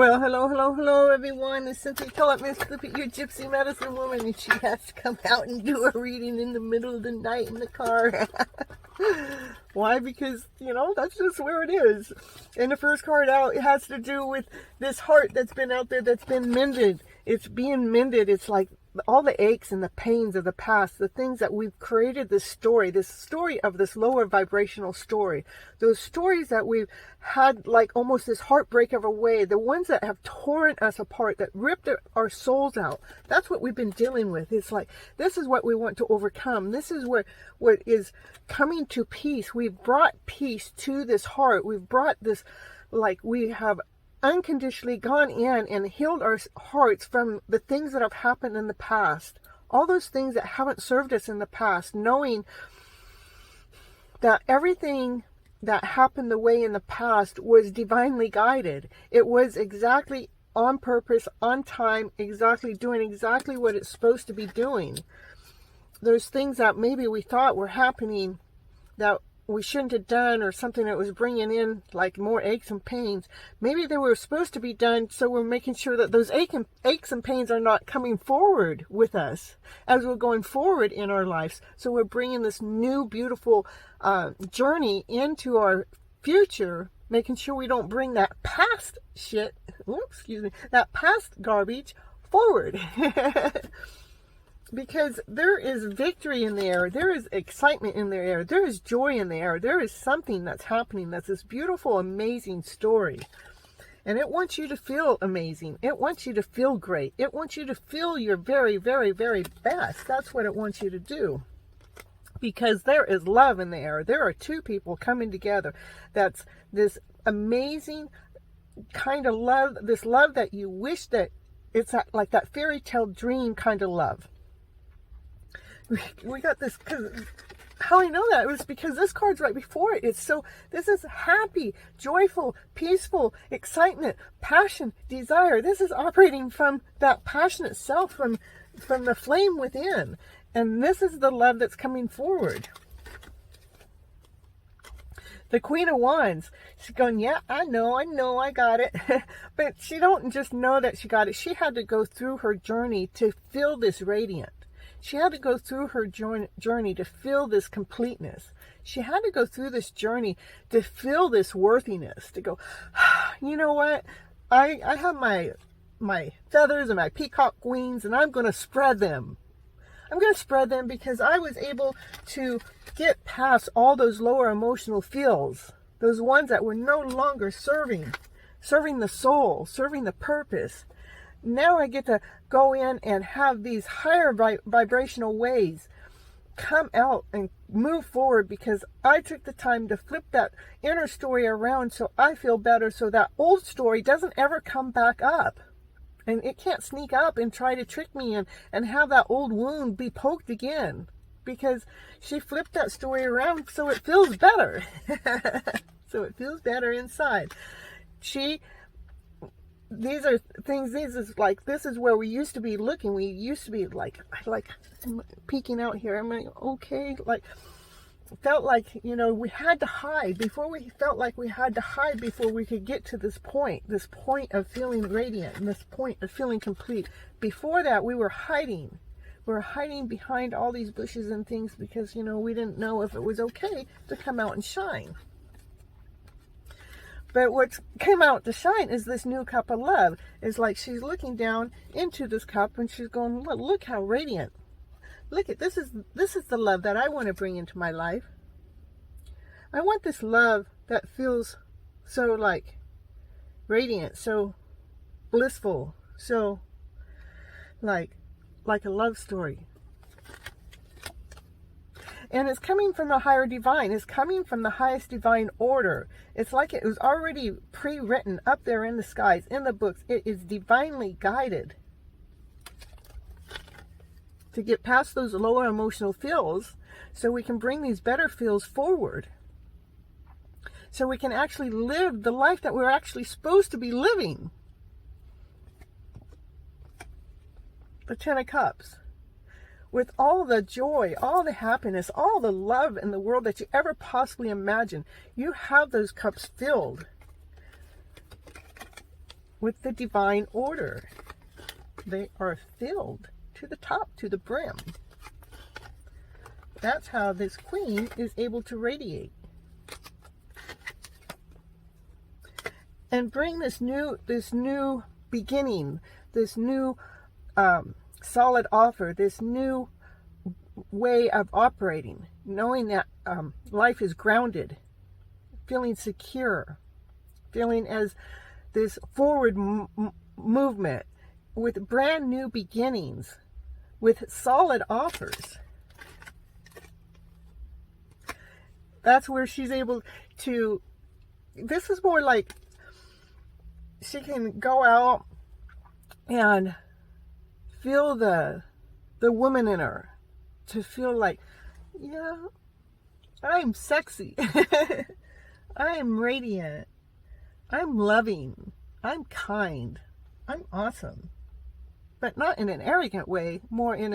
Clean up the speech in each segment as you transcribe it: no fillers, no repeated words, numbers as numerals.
Well, hello, everyone. It's Cynthia Toet, Miss Flip It, your Gypsy medicine woman, and she has to come out and do a reading in the middle of the night in the car. Why? Because, that's just where it is. And the first card out, it has to do with this heart that's been out there that's been mended. It's being mended. It's like all the aches and the pains of the past, the things that we've created, this story of this lower vibrational story, those stories that we've had, like almost this heartbreak of a way, the ones that have torn us apart, that ripped our souls out. That's what we've been dealing with. It's like, this is what we want to overcome. This is what is coming to peace. We've brought peace to this heart. We've brought this, like we have unconditionally gone in and healed our hearts from the things that have happened in the past. All those things that haven't served us in the past, knowing that everything that happened the way in the past was divinely guided. It was exactly on purpose, on time, doing exactly what it's supposed to be doing. Those things that maybe we thought were happening that we shouldn't have done, or something that was bringing in like more aches and pains, maybe they were supposed to be done, so we're making sure that those aches and pains are not coming forward with us as we're going forward in our lives. So we're bringing this new beautiful journey into our future, making sure we don't bring that past shit, that past garbage forward. Because there is victory in the air. There is excitement in the air. There is joy in the air. There is something that's happening. That's this beautiful, amazing story. And it wants you to feel amazing. It wants you to feel great. It wants you to feel your very, very, very best. That's what it wants you to do. Because there is love in the air. There are two people coming together. That's this amazing kind of love. This love that you wish that it's like that fairy tale dream kind of love. We got this, because how I know that was because this card's right before it. This is happy, joyful, peaceful, excitement, passion, desire. This is operating from that passion itself, from the flame within. And this is the love that's coming forward. The Queen of Wands, she's going, yeah, I know, I got it. But she don't just know that she got it. She had to go through her journey to feel this radiant. She had to go through her journey to feel this completeness. She had to go through this journey to feel this worthiness, to go, you know what? I have my feathers and my peacock wings, and I'm going to spread them. I'm going to spread them because I was able to get past all those lower emotional feels, those ones that were no longer serving the soul, serving the purpose. Now I get to go in and have these higher vibrational waves come out and move forward because I took the time to flip that inner story around so I feel better, so that old story doesn't ever come back up. And it can't sneak up and try to trick me and have that old wound be poked again. Because she flipped that story around so it feels better. So it feels better inside. These are things, this is where we used to be looking. We used to be I'm peeking out here. I'm like, okay, felt like, we had to hide. Before we felt like we had to hide before we could get to this point of feeling radiant, and this point of feeling complete. Before that, we were hiding. We were hiding behind all these bushes and things because, we didn't know if it was okay to come out and shine. But what came out to shine is this new cup of love. It's like she's looking down into this cup and she's going, look how radiant. Look at this is the love that I want to bring into my life. I want this love that feels so radiant, so blissful, so like a love story. And it's coming from a higher divine. It's coming from the highest divine order. It's like it was already pre-written up there in the skies, in the books. It is divinely guided to get past those lower emotional feels so we can bring these better feels forward. So we can actually live the life that we're actually supposed to be living. The Ten of Cups. With all the joy, all the happiness, all the love in the world that you ever possibly imagine. You have those cups filled. with the divine order. They are filled to the top, to the brim. That's how this queen is able to radiate and bring this new beginning, this new solid offer, this new way of operating, knowing that life is grounded, feeling secure, feeling as this forward movement with brand new beginnings, with solid offers. That's where she's able to, this is more like she can go out and feel the woman in her, to feel like, yeah, I'm sexy. I am radiant. I'm loving. I'm kind. I'm awesome. But not in an arrogant way, more in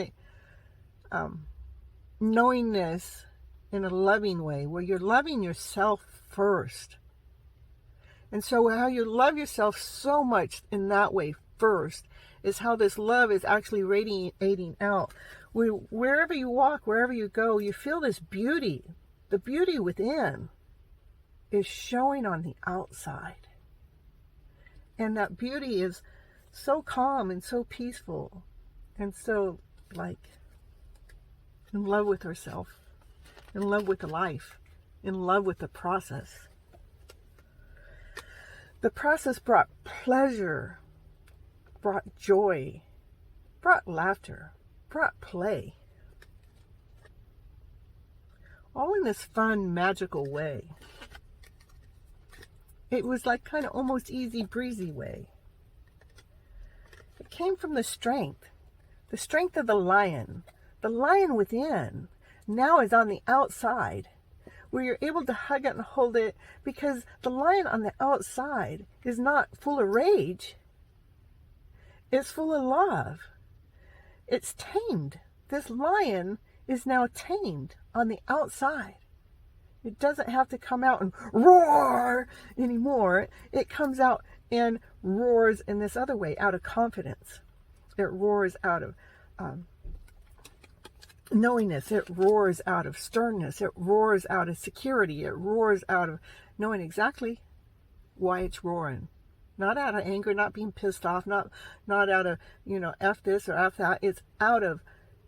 a knowingness, in a loving way, where you're loving yourself first. And so how you love yourself so much in that way first is how this love is actually radiating out. Wherever you walk, wherever you go, you feel this beauty. The beauty within is showing on the outside. And that beauty is so calm and so peaceful and so like in love with herself, in love with the life, in love with the process. The process brought pleasure, brought joy, brought laughter, brought play. All in this fun, magical way. It was like kind of almost easy breezy way. It came from the strength of the lion. The lion within now is on the outside, where you're able to hug it and hold it, because the lion on the outside is not full of rage. It's full of love. It's tamed. This lion is now tamed on the outside. It doesn't have to come out and roar anymore. It comes out and roars in this other way, out of confidence. It roars out of knowingness. It roars out of sternness. It roars out of security. It roars out of knowing exactly why it's roaring. Not out of anger, not being pissed off, not out of, F this or F that. It's out of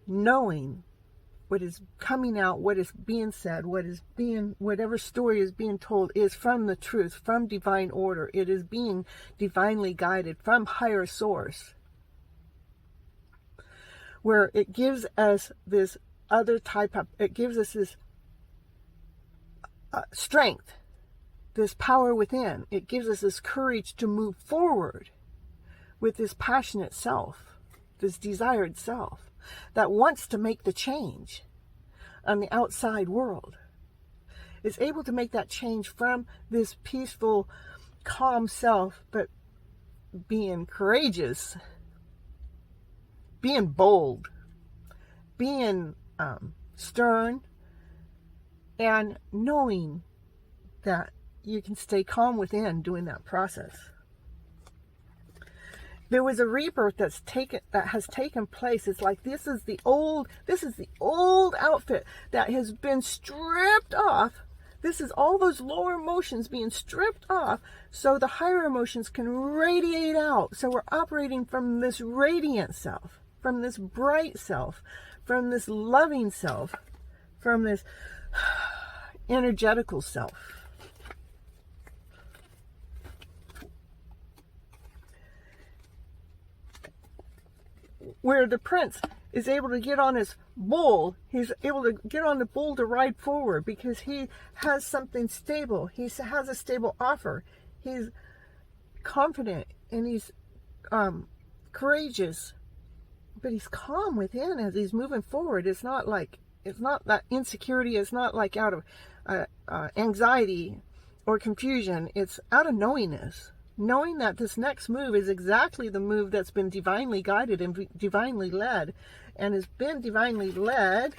knowing what is coming out, what is being said, whatever story is being told is from the truth, from divine order. It is being divinely guided from higher source, where it gives us this other type of, it gives us this strength, this power within. It gives us this courage to move forward with this passionate self, this desired self that wants to make the change on the outside world. Is able to make that change from this peaceful, calm self, but being courageous, being bold, being stern, and knowing that you can stay calm within doing that process. There was a rebirth that has taken place. It's like this is the old outfit that has been stripped off. This is all those lower emotions being stripped off so the higher emotions can radiate out. So we're operating from this radiant self, from this bright self, from this loving self, from this energetical self. Where the prince is able to get on his bull, he's able to get on the bull to ride forward because he has something stable. He has a stable offer. He's confident and he's courageous, but he's calm within as he's moving forward. It's not that insecurity. It's not like out of anxiety or confusion. It's out of knowingness. Knowing that this next move is exactly the move that's been divinely guided and divinely led, and has been divinely led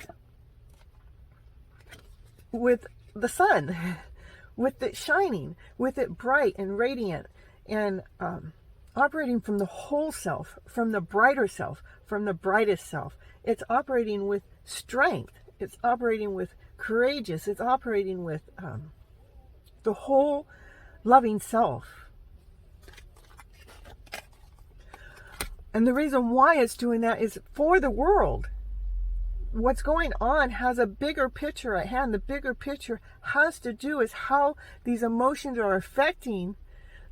with the sun, with it shining, with it bright and radiant and operating from the whole self, from the brighter self, from the brightest self. It's operating with strength. It's operating with courageous. It's operating with the whole loving self. And the reason why it's doing that is for the world. What's going on has a bigger picture at hand. The bigger picture has to do with how these emotions are affecting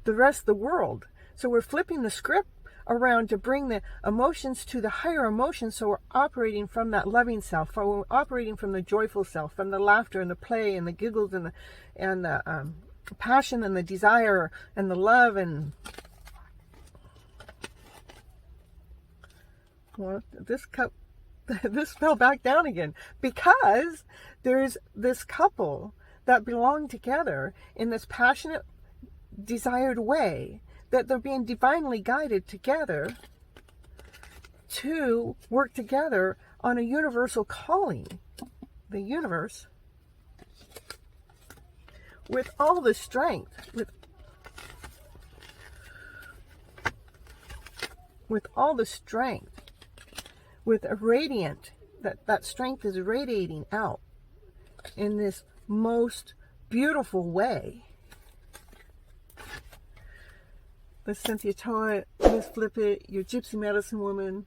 the rest of the world. So we're flipping the script around to bring the emotions to the higher emotions. So we're operating from that loving self. We're operating from the joyful self, from the laughter and the play and the giggles and the passion and the desire and the love and... Well, this fell back down again because there's this couple that belong together in this passionate, desired way, that they're being divinely guided together to work together on a universal calling. The universe, with all the strength, with all the strength, with a radiant, that strength is radiating out in this most beautiful way. This Cynthia Toet, Miss Flip It, your Gypsy Medicine Woman,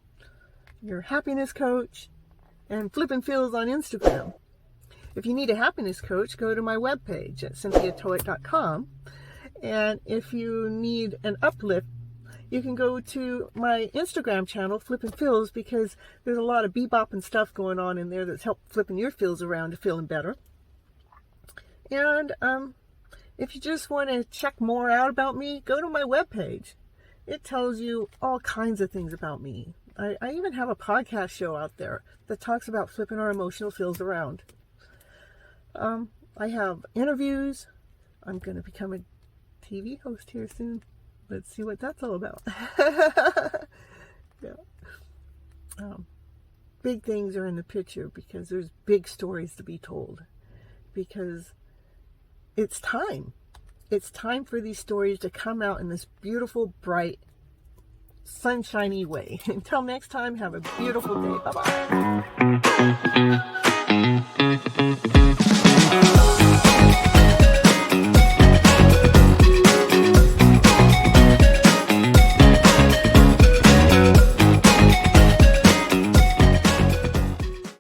your happiness coach, and Flippin' Feels on Instagram. If you need a happiness coach, go to my webpage at cynthiatoet.com. And if you need an uplift, you can go to my Instagram channel, Flippin' Feels, because there's a lot of bebop and stuff going on in there that's helped flipping your feels around to feeling better. And if you just want to check more out about me, go to my webpage. It tells you all kinds of things about me. I even have a podcast show out there that talks about flipping our emotional feels around. I have interviews. I'm going to become a TV host here soon. Let's see what that's all about. Yeah. Big things are in the picture because there's big stories to be told. Because it's time. It's time for these stories to come out in this beautiful, bright, sunshiny way. Until next time, have a beautiful day. Bye-bye.